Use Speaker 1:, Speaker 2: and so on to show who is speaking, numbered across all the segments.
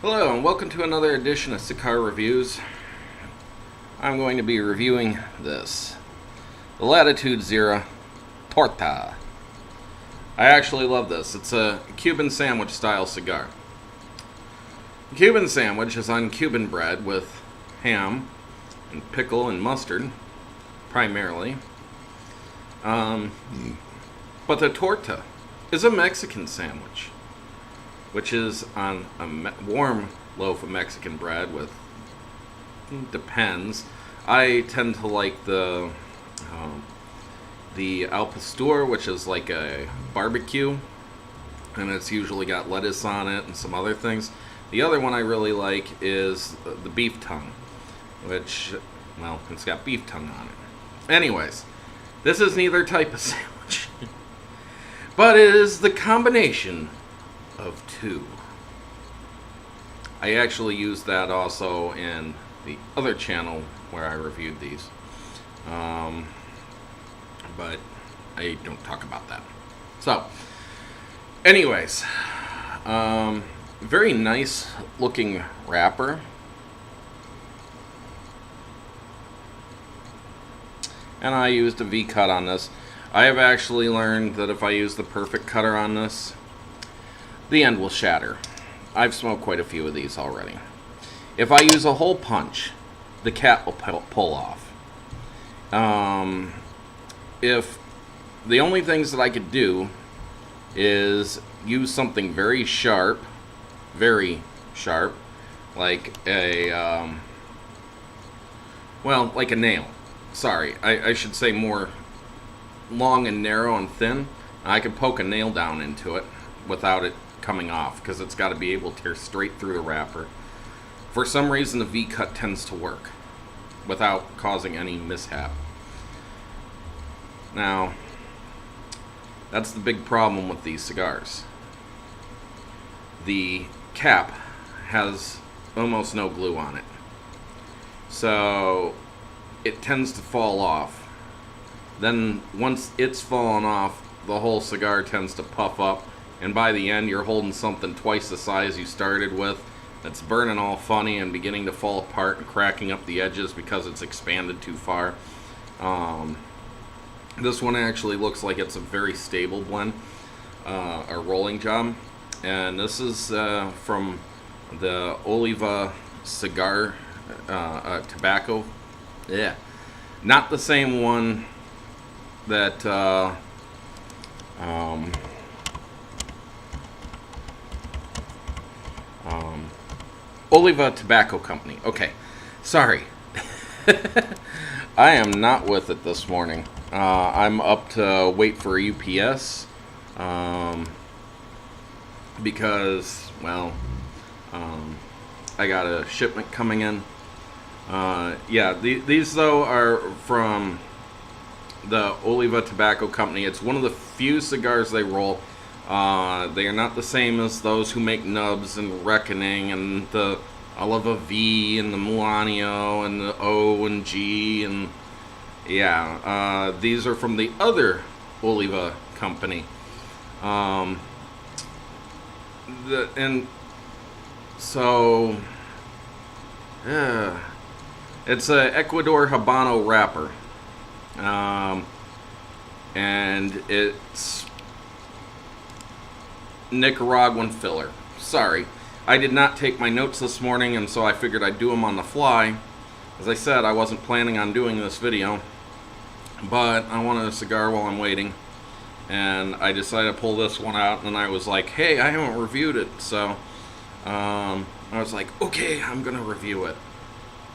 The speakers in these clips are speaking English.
Speaker 1: Hello and welcome to another edition of Sik'ar Reviews. I'm going to be reviewing this, the Latitude Zero Torta. I actually love this. It's a Cuban sandwich style cigar. The Cuban sandwich is on Cuban bread with ham and pickle and mustard, primarily. But the torta is a Mexican sandwich, which is on a warm loaf of Mexican bread with, depends. I tend to like the al pastor, which is like a barbecue, and it's usually got lettuce on it and some other things. The other one I really like is the beef tongue, which, well, it's got beef tongue on it. Anyways, this is neither type of sandwich, but it is the combination of two. I actually used that also in the other channel where I reviewed these, but I don't talk about that. So anyways, very nice looking wrapper, and I used a V-cut on this. I have actually learned that if I use the perfect cutter on this, the end will shatter. I've smoked quite a few of these already. If I use a hole punch, the cap will pull off. If the only things that I could do is use something very sharp, like a, well, like a nail. Sorry, I should say more long and narrow and thin. I could poke a nail down into it without it coming off, because it's got to be able to tear straight through the wrapper. For some reason, the V-cut tends to work without causing any mishap. Now, that's the big problem with these cigars. The cap has almost no glue on it, so it tends to fall off. Then once it's fallen off, the whole cigar tends to puff up, and by the end you're holding something twice the size you started with that's burning all funny and beginning to fall apart and cracking up the edges because it's expanded too far. This one actually looks like it's a very stable blend, a rolling job, and this is from the Oliva cigar tobacco. Yeah, not the same one that Oliva Tobacco Company. Okay, sorry. I am not with it this morning. I'm up to wait for a UPS because, well, I got a shipment coming in. Yeah, these though are from the Oliva Tobacco Company. It's one of the few cigars they roll. They are not the same as those who make Nubs and Reckoning and the Oliva V and the Mulanio and the O and G, and yeah, these are from the other Oliva company. And so it's a Ecuador Habano wrapper, and it's Nicaraguan filler. Sorry, I did not take my notes this morning, and so I figured I'd do them on the fly. As I said, I wasn't planning on doing this video, but I wanted a cigar while I'm waiting, and I decided to pull this one out, and I was like, hey, I haven't reviewed it, so I was like, okay, I'm gonna review it,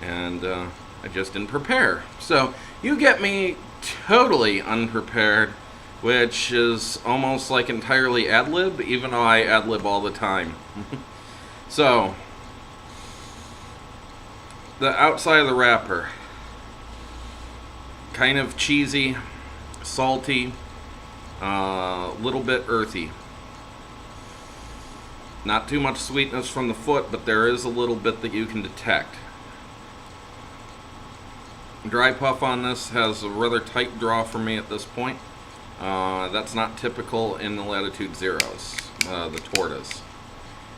Speaker 1: and I just didn't prepare. So you get me totally unprepared, which is almost like entirely ad-lib, even though I ad-lib all the time. So, the outside of the wrapper, kind of cheesy, salty, little bit earthy. Not too much sweetness from the foot, but there is a little bit that you can detect. Dry puff on this has a rather tight draw for me at this point. That's not typical in the Latitude Zeros, the Tortas.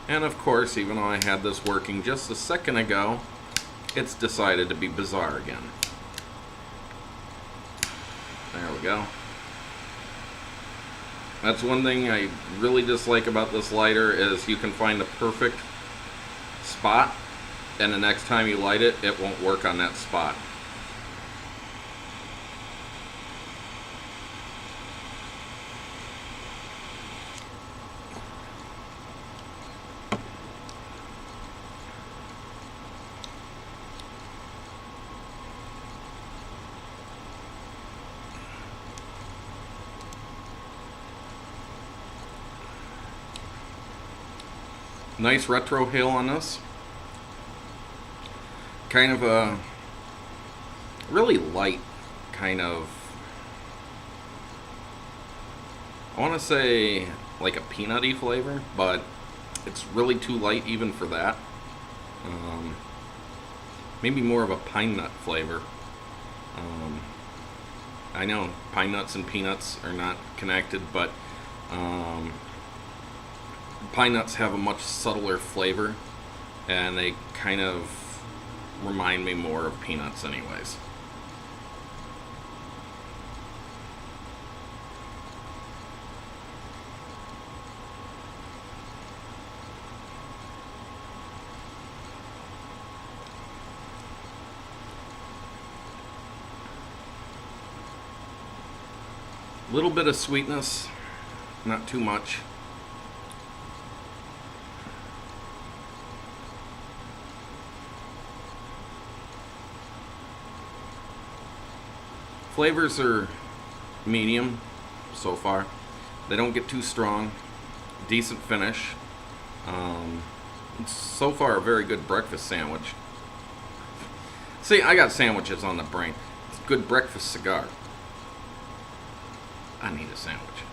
Speaker 1: And of course, even though I had this working just a second ago, it's decided to be bizarre again. There we go. That's one thing I really dislike about this lighter is you can find the perfect spot, and the next time you light it, it won't work on that spot. Nice retro hail on this. Kind of a really light kind of, I want to say like a peanutty flavor, but it's really too light even for that. Maybe more of a pine nut flavor. I know pine nuts and peanuts are not connected, but pine nuts have a much subtler flavor, and they kind of remind me more of peanuts anyways. A little bit of sweetness, not too much. Flavors are medium so far. They don't get too strong. Decent finish. It's so far a very good breakfast sandwich. See, I got sandwiches on the brain. It's a good breakfast cigar. I need a sandwich.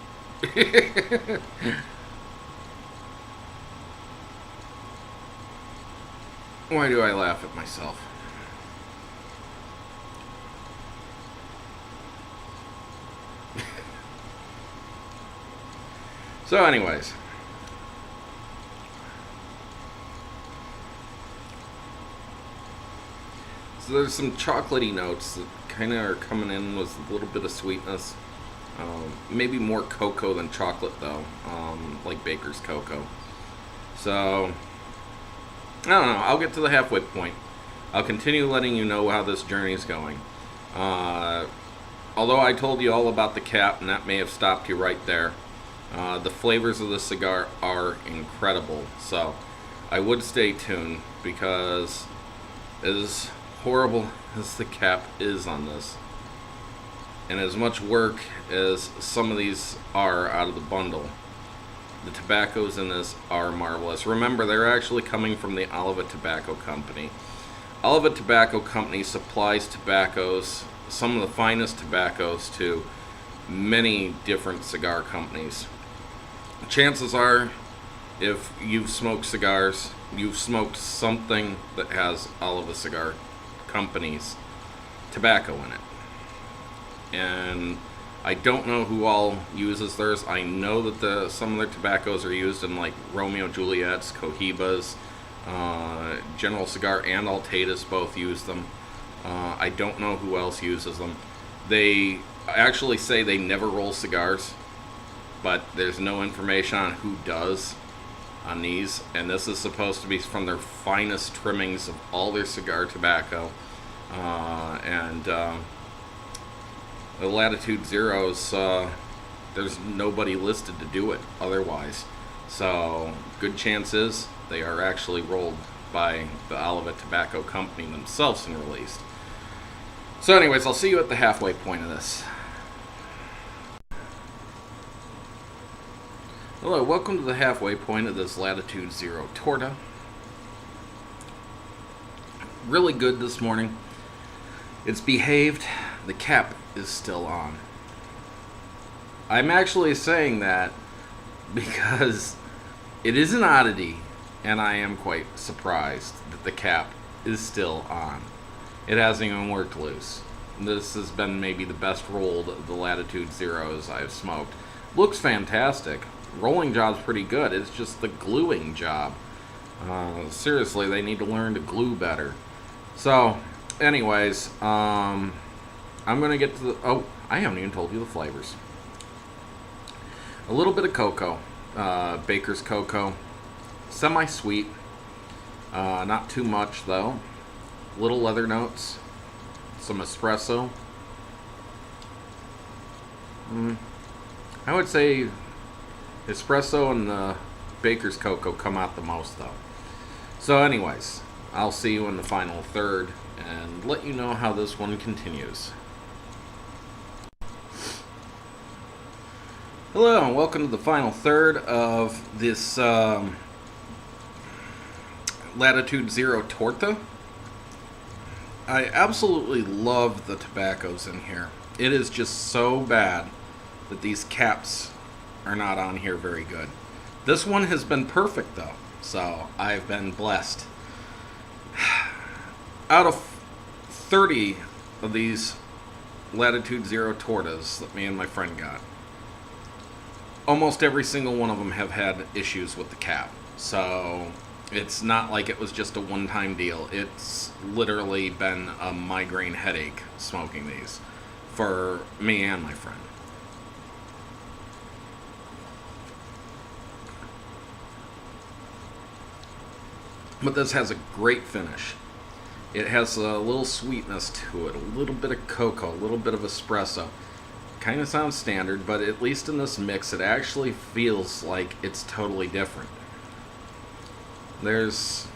Speaker 1: Why do I laugh at myself? So anyways, so there's some chocolatey notes that kind of are coming in with a little bit of sweetness. Maybe more cocoa than chocolate though, like Baker's cocoa. So, I don't know, I'll get to the halfway point. I'll continue letting you know how this journey is going. Although I told you all about the cap, and that may have stopped you right there. The flavors of the cigar are incredible, so I would stay tuned, because as horrible as the cap is on this, and as much work as some of these are out of the bundle, the tobaccos in this are marvelous. Remember, they're actually coming from the Oliva Tobacco Company. Oliva Tobacco Company supplies tobaccos, some of the finest tobaccos, to many different cigar companies. Chances are, if you've smoked cigars, you've smoked something that has Oliva Cigar Company's tobacco in it. And I don't know who all uses theirs. I know that some of their tobaccos are used in like Romeo Juliet's, Cohibas, General Cigar and Altadas both use them. I don't know who else uses them. They actually say they never roll cigars, but there's no information on who does on these, and this is supposed to be from their finest trimmings of all their cigar tobacco. The Latitude Zeros, there's nobody listed to do it otherwise. So, good chances they are actually rolled by the Oliva Tobacco Company themselves and released. So anyways, I'll see you at the halfway point of this. Hello, welcome to the halfway point of this Latitude Zero Torta. Really good this morning. It's behaved. The cap is still on. I'm actually saying that because it is an oddity, and I am quite surprised that the cap is still on. It hasn't even worked loose. This has been maybe the best rolled of the Latitude Zeros I've smoked. Looks fantastic. rolling job's pretty good. It's just the gluing job. Seriously, they need to learn to glue better. So, anyways, I'm gonna get to the. Oh, I haven't even told you the flavors. A little bit of cocoa, baker's cocoa, semi-sweet, not too much though. Little leather notes, some espresso. I would say espresso and the baker's cocoa come out the most though. So anyways, I'll see you in the final third and let you know how this one continues. Hello and welcome to the final third of this Latitude Zero Torta. I absolutely love the tobaccos in here. It is just so bad that these caps are not on here very good. This one has been perfect though, so I've been blessed. Out of 30 of these Latitude Zero Tortas that me and my friend got, almost every single one of them have had issues with the cap. So it's not like it was just a one-time deal. It's literally been a migraine headache smoking these for me and my friend. But this has a great finish. It has a little sweetness to it, a little bit of cocoa, a little bit of espresso. Kind of sounds standard, but at least in this mix, it actually feels like it's totally different. There's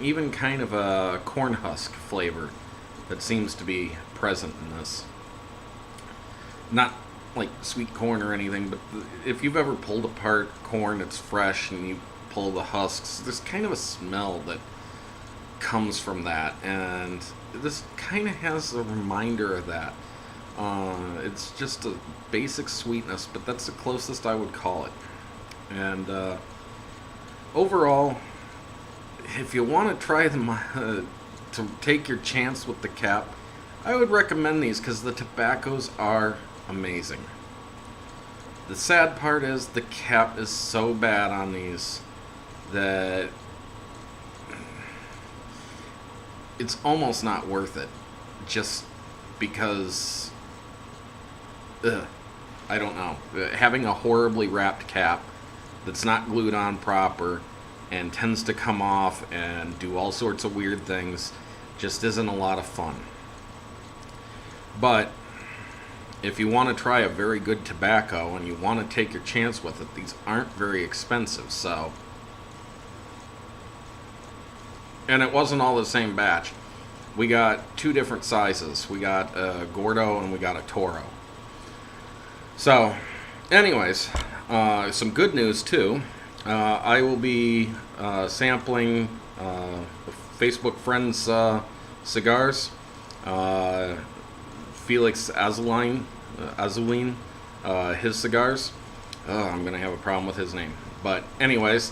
Speaker 1: even kind of a corn husk flavor that seems to be present in this. Not like sweet corn or anything, but if you've ever pulled apart corn that's fresh and you pull the husks, there's kind of a smell that comes from that, and this kind of has a reminder of that. It's just a basic sweetness, but that's the closest I would call it. And overall, if you want to try them to take your chance with the cap, I would recommend these because the tobaccos are amazing. The sad part is the cap is so bad on these that it's almost not worth it, just because I don't know, having a horribly wrapped cap that's not glued on proper and tends to come off and do all sorts of weird things just isn't a lot of fun. But if you want to try a very good tobacco and you want to take your chance with it, these aren't very expensive. So, and it wasn't all the same batch. We got two different sizes. We got a Gordo and we got a Toro. So, anyways, some good news too. I will be sampling Facebook friends' cigars. Felix Azuline, his cigars. I'm gonna have a problem with his name. But anyways,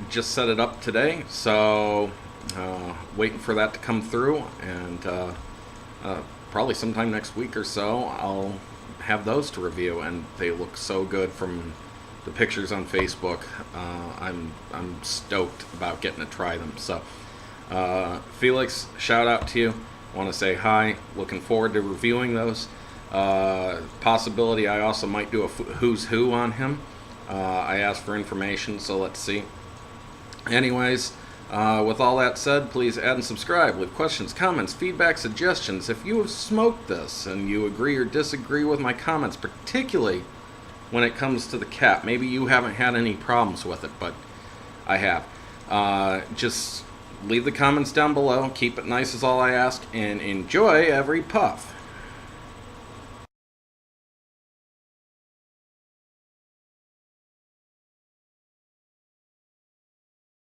Speaker 1: just set it up today, so waiting for that to come through, and probably sometime next week or so I'll have those to review, and they look so good from the pictures on Facebook. I'm stoked about getting to try them. So Felix, shout out to you. I want to say hi. Looking forward to reviewing those. Possibility I also might do a who's who on him. I asked for information, so let's see. Anyways, with all that said, please add and subscribe. Leave questions, comments, feedback, suggestions. If you have smoked this and you agree or disagree with my comments, particularly when it comes to the cap, maybe you haven't had any problems with it, but I have. Just leave the comments down below. Keep it nice is all I ask, and enjoy every puff.